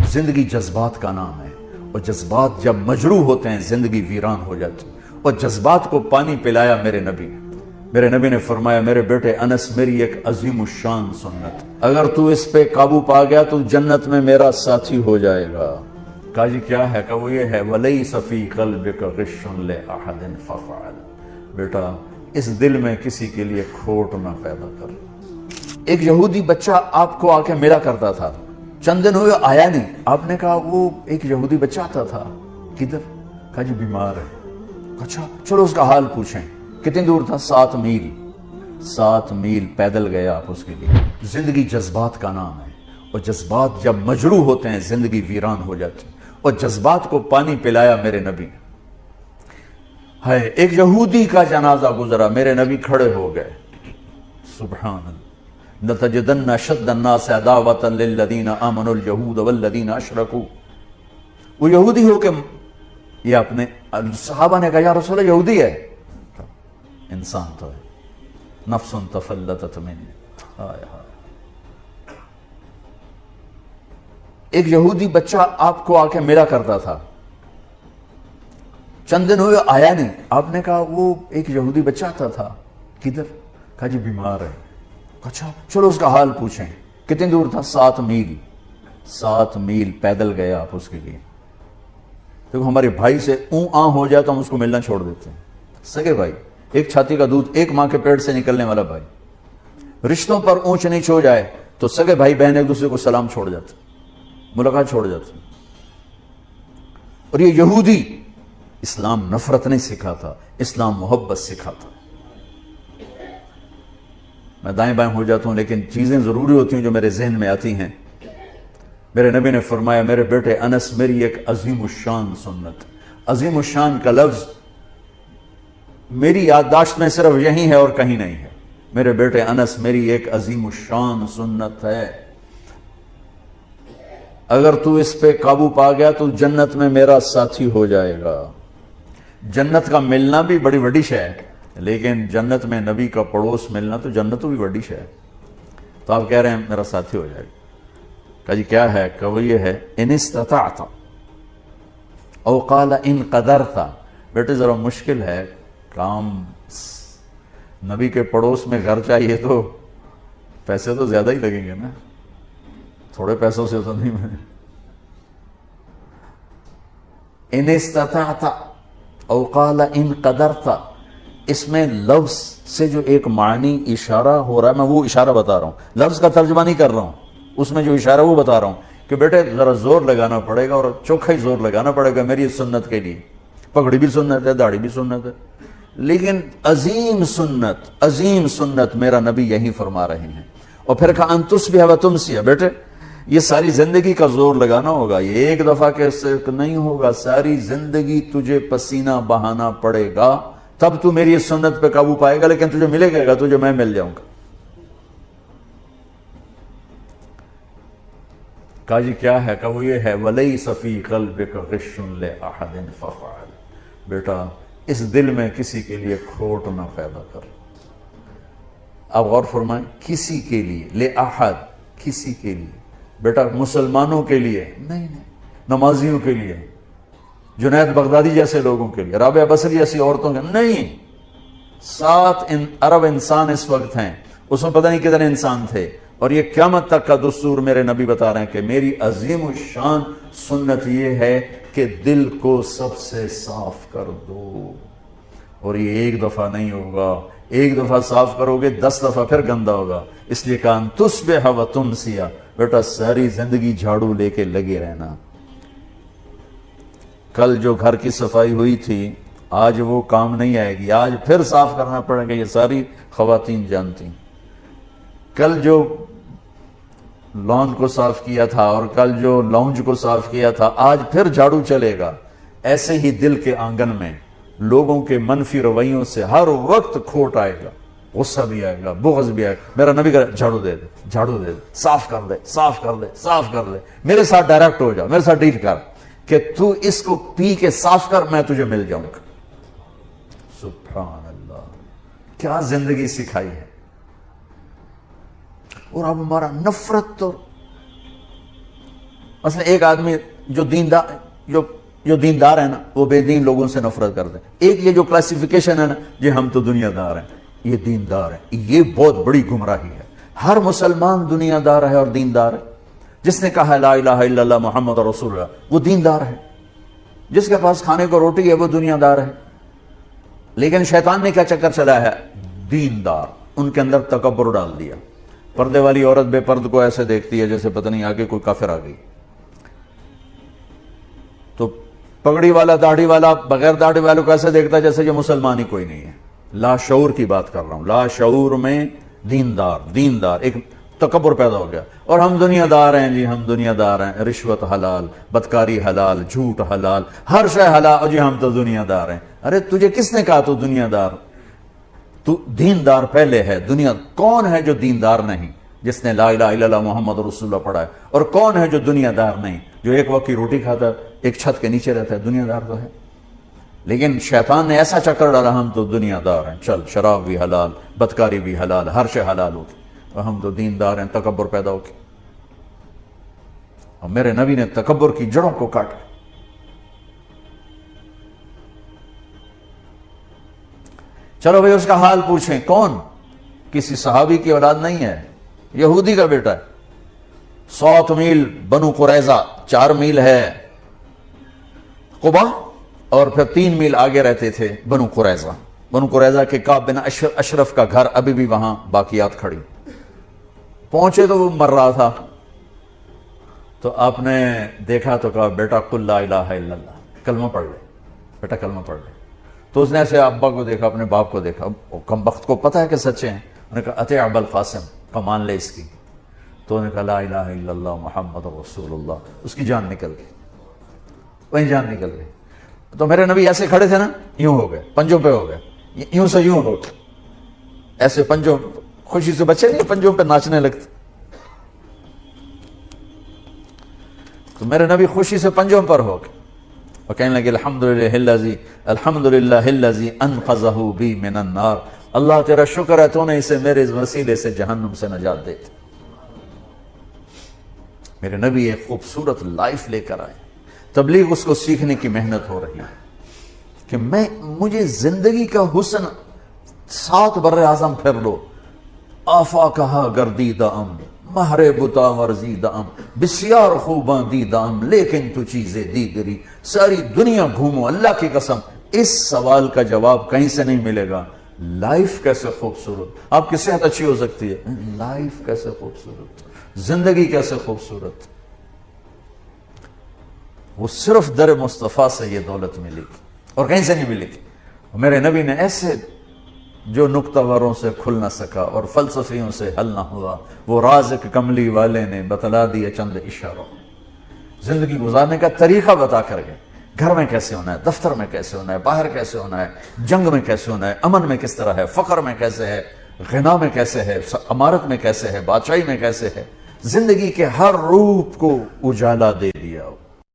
زندگی جذبات کا نام ہے، اور جذبات جب مجروح ہوتے ہیں زندگی ویران ہو جاتی۔ اور جذبات کو پانی پلایا میرے نبی نے۔ میرے نبی نے فرمایا میرے بیٹے انس، میری ایک عظیم الشان سنت، اگر تو اس پہ قابو پا گیا تو جنت میں میرا ساتھی ہو جائے گا۔ کہا جی کیا ہے؟ کہ وہ یہ ہے وَلَيْسَ فِي قَلْبِكَ غِشٌّ لِأَحَدٍ فَافْعَلْ، بیٹا اس دل میں کسی کے لیے کھوٹ نہ پیدا کر۔ ایک یہودی بچہ آپ کو آ کے ملا کرتا تھا، چند دن ہوئے آیا نہیں، آپ نے کہا وہ ایک یہودی بچہ آتا تھا، کدھر؟ کہا جی بیمار ہے۔ اچھا چلو اس کا حال پوچھیں۔ کتنی دور تھا؟ 7 میل۔ 7 میل پیدل گئے آپ اس کے لیے۔ زندگی جذبات کا نام ہے، اور جذبات جب مجروح ہوتے ہیں زندگی ویران ہو جاتی، اور جذبات کو پانی پلایا میرے نبی نے۔ ہے ایک یہودی کا جنازہ گزرا، میرے نبی کھڑے ہو گئے، سبحان اللہ، لَتَجِدَنَّ أَشَدَّ النَّاسِ عَدَاوَةً لِلَّذِينَ آمَنُوا الْيَهُودَ وَالَّذِينَ أَشْرَكُوا۔ وہ یہودی ہو کہ یہ اپنے صحابہ نے کہا یا رسول اللہ یہودی ہے، انسان تو ہے، نفس تفلتت من، ہائے ہائے۔ ایک یہودی بچہ آپ کو آ کے ملا کرتا تھا، چند دن ہوئے آیا نہیں، آپ نے کہا وہ ایک یہودی بچہ آتا تھا، کدھر؟ کہا جی بیمار ہے۔ اچھا چلو اس کا حال پوچھیں۔ کتنی دور تھا؟ 7 میل۔ 7 میل پیدل گئے آپ اس کے لیے۔ دیکھو ہمارے بھائی سے ہو جائے تو ہم اس کو ملنا چھوڑ دیتے ہیں، سگے بھائی، ایک چھاتی کا دودھ، ایک ماں کے پیٹ سے نکلنے والا بھائی، رشتوں پر اونچ نیچ ہو جائے تو سگے بھائی بہن ایک دوسرے کو سلام چھوڑ جاتے، ملاقات چھوڑ جاتے۔ اور یہ یہودی، اسلام نفرت نہیں سکھاتا، اسلام محبت سکھاتا۔ میں دائیں بائیں ہو جاتا ہوں لیکن چیزیں ضروری ہوتی ہیں جو میرے ذہن میں آتی ہیں۔ میرے نبی نے فرمایا میرے بیٹے انس، میری ایک عظیم الشان سنت۔ عظیم الشان کا لفظ میری یادداشت میں صرف یہی ہے اور کہیں نہیں ہے۔ میرے بیٹے انس، میری ایک عظیم الشان سنت ہے، اگر تو اس پہ قابو پا گیا تو جنت میں میرا ساتھی ہو جائے گا۔ جنت کا ملنا بھی بڑی بڑی شے ہے، لیکن جنت میں نبی کا پڑوس ملنا تو جنت بھی بڑی شے ہے۔ تو آپ کہہ رہے ہیں میرا ساتھی ہو جائے گا۔ کہا جی کیا ہے؟ کہ وہ یہ ہے ان استطعت او قال ان قدرت۔ بیٹے ذرا مشکل ہے کام، نبی کے پڑوس میں گھر چاہیے تو پیسے تو زیادہ ہی لگیں گے نا، تھوڑے پیسوں سے تو نہیں۔ میں ان استطعت او قال ان قدرت، اس میں لفظ سے جو ایک معنی اشارہ ہو رہا ہے، میں وہ اشارہ بتا رہا ہوں، لفظ کا ترجمہ نہیں کر رہا ہوں، اس میں جو اشارہ وہ بتا رہا ہوں کہ بیٹے ذرا زور لگانا پڑے گا، اور چوکھا ہی زور لگانا پڑے گا میری سنت کے لیے۔ پگڑی بھی سنت ہے، داڑھی بھی سنت ہے، لیکن عظیم سنت میرا نبی یہی فرما رہے ہیں۔ اور پھر کہا ان تصبح و تمسی، بیٹے یہ ساری زندگی کا زور لگانا ہوگا، یہ ایک دفعہ کے سے نہیں ہوگا، ساری زندگی تجھے پسینہ بہانا پڑے گا، تب تو میری اس سنت پہ قابو پائے گا، لیکن تجھے ملے گا تجھے میں مل جاؤں گا۔ کہا جی کیا ہے؟ کہ وہ یہ ہے وَلَيْسَ فِي قَلْبِكَ غِشٌّ لِأَحَدٍ فَافْعَلْ، بیٹا اس دل میں کسی کے لیے کھوٹ نہ پیدا کر۔ آپ غور فرمائیں، کسی کے لیے، لِأَحَد، کسی کے لیے، بیٹا مسلمانوں کے لیے نہیں، نمازیوں کے لیے، جنید بغدادی جیسے لوگوں کے لیے، رابعہ بصری جیسی عورتوں کے نہیں۔ 7 ارب انسان اس وقت ہیں، اس میں پتہ نہیں کتنے انسان تھے، اور یہ قیامت تک کا دستور میرے نبی بتا رہے ہیں کہ میری عظیم الشان سنت یہ ہے کہ دل کو سب سے صاف کر دو، اور یہ ایک دفعہ نہیں ہوگا، ایک دفعہ صاف کرو گے 10 دفعہ پھر گندا ہوگا۔ اس لیے کہا تصبح و تمسی، بیٹا ساری زندگی جھاڑو لے کے لگے رہنا۔ کل جو گھر کی صفائی ہوئی تھی آج وہ کام نہیں آئے گی، آج پھر صاف کرنا پڑے گا، یہ ساری خواتین جانتی۔ کل جو لان کو صاف کیا تھا اور کل جو لاؤنج کو صاف کیا تھا، آج پھر جھاڑو چلے گا۔ ایسے ہی دل کے آنگن میں لوگوں کے منفی رویوں سے ہر وقت کھوٹ آئے گا، غصہ بھی آئے گا، بغض بھی آئے گا۔ میرا نبی کہا جھاڑو دے دے، جھاڑو دے دے، صاف کر دے، صاف کر دے، صاف کر دے، میرے ساتھ ڈائریکٹ ہو جا، میرے ساتھ ڈیل کر کہ تو اس کو پی کے صاف کر، میں تجھے مل جاؤں گا۔ سبحان اللہ، کیا زندگی سکھائی ہے۔ اور اب ہمارا نفرت تو مثلا ایک آدمی جو دیندار ہے نا وہ بے دین لوگوں سے نفرت کرتے ہیں. ایک یہ جو کلاسیفیکیشن ہے نا جی ہم تو دنیا دار ہیں یہ دیندار ہیں, یہ بہت بڑی گمراہی ہے. ہر مسلمان دنیا دار ہے اور دیندار ہے. جس نے کہا لا الہ الا اللہ محمد رسول اللہ وہ دیندار ہے. جس کے پاس کھانے کو روٹی ہے وہ دنیا دار ہے. لیکن شیطان نے کیا چکر چلایا ہے؟ دیندار. ان کے اندر تکبر ڈال دیا. پردے والی عورت بے پرد کو ایسے دیکھتی ہے جیسے پتہ نہیں آگے کوئی کافر آ گئی. تو پگڑی والا داڑھی والا بغیر داڑھی والوں کو ایسے دیکھتا ہے جیسے یہ مسلمان ہی کوئی نہیں ہے. لا شعور کی بات کر رہا ہوں. لا شعور میں دیندار ایک تکبر پیدا ہو گیا. اور ہم دنیا دار ہیں جی ہم دنیا دار ہیں. رشوت حلال, بدکاری حلال, جھوٹ حلال, ہر شے حلال. جی ہم تو دنیا دار ہیں. ارے تجھے کس نے کہا تو دنیا دار؟ تو دیندار پہلے ہے. دنیا کون ہے جو دیندار نہیں؟ جس نے لا الہ الا اللہ محمد رسول اللہ پڑھا ہے. اور کون ہے جو دنیا دار نہیں؟ جو ایک وقت کی روٹی کھاتا ہے, ایک چھت کے نیچے رہتا ہے, دنیا دار تو ہے. لیکن شیطان نے ایسا چکر ڈالا ہم تو دنیا دار ہیں, چل شراب بھی حلال, بدکاری بھی حلال, ہر شے حلال ہوگی, اور ہم تو دیندار ہیں. تکبر پیدا ہوگی. اور میرے نبی نے تکبر کی جڑوں کو کاٹا. چلو بھئی اس کا حال پوچھیں. کون؟ کسی صحابی کی اولاد نہیں ہے, یہودی کا بیٹا ہے. 100 میل بنو قریظہ, 4 میل ہے قبا, اور پھر 3 میل آگے رہتے تھے بنو قریظہ. بنو قریظہ کے کعب بن اشرف کا گھر ابھی بھی وہاں باقیات کھڑی. پہنچے تو وہ مر رہا تھا, تو آپ نے دیکھا تو کہا بیٹا قل لا الہ الا اللہ, کلمہ پڑھ لے بیٹا, کلمہ پڑھ لے. تو اس نے ایسے ابا کو دیکھا, اپنے باپ کو دیکھا. کم وقت کو پتہ ہے کہ سچے ہیں. انہوں نے کہا اطیع ابا القاسم, کا مان لے اس کی. تو انہوں نے کہا لا الہ الا اللہ محمد رسول اللہ. اس کی جان نکل گئی, وہیں جان نکل گئی. تو میرے نبی ایسے کھڑے تھے نا, یوں ہو گئے, پنجوں پہ ہو گئے, یوں سے یوں ہو گئے, ایسے پنجوں. خوشی سے بچے نہیں پنجوں پہ ناچنے لگتے. تو میرے نبی خوشی سے پنجوں پر ہو گئے اور کہنے لگے الحمدللہ الذی انقذہ بی من النار. اللہ تیرا شکر ہے تو نے اسے میرے وسیلے سے جہنم سے نجات دے دی. میرے نبی ایک خوبصورت لائف لے کر آئے. تبلیغ اس کو سیکھنے کی محنت ہو رہی ہے کہ مجھے زندگی کا حسن 7 بر اعظم پھر لو. آفا کہا گردیدام, مہر بتا ورزیدام, بسیار خوباں دیدام, لیکن تو چیزیں دیگری. ساری دنیا گھومو, اللہ کی قسم اس سوال کا جواب کہیں سے نہیں ملے گا. لائف کیسے خوبصورت, آپ کی صحت اچھی ہو سکتی ہے, لائف کیسے خوبصورت, زندگی کیسے خوبصورت. وہ صرف در مصطفیٰ سے یہ دولت ملے گی اور کہیں سے نہیں ملے گی. میرے نبی نے ایسے جو نکتہ وروں سے کھل نہ سکا اور فلسفیوں سے حل نہ ہوا, وہ رازق کملی والے نے بتلا دیا چند اشاروں. زندگی گزارنے کا طریقہ بتا کر گئے. گھر میں کیسے ہونا ہے, دفتر میں کیسے ہونا ہے, باہر کیسے ہونا ہے, جنگ میں کیسے ہونا ہے, امن میں کس طرح ہے, فقر میں کیسے ہے, غنا میں کیسے ہے, امارت میں کیسے ہے, بادشاہی میں کیسے ہے. زندگی کے ہر روپ کو اجالا دے دیا.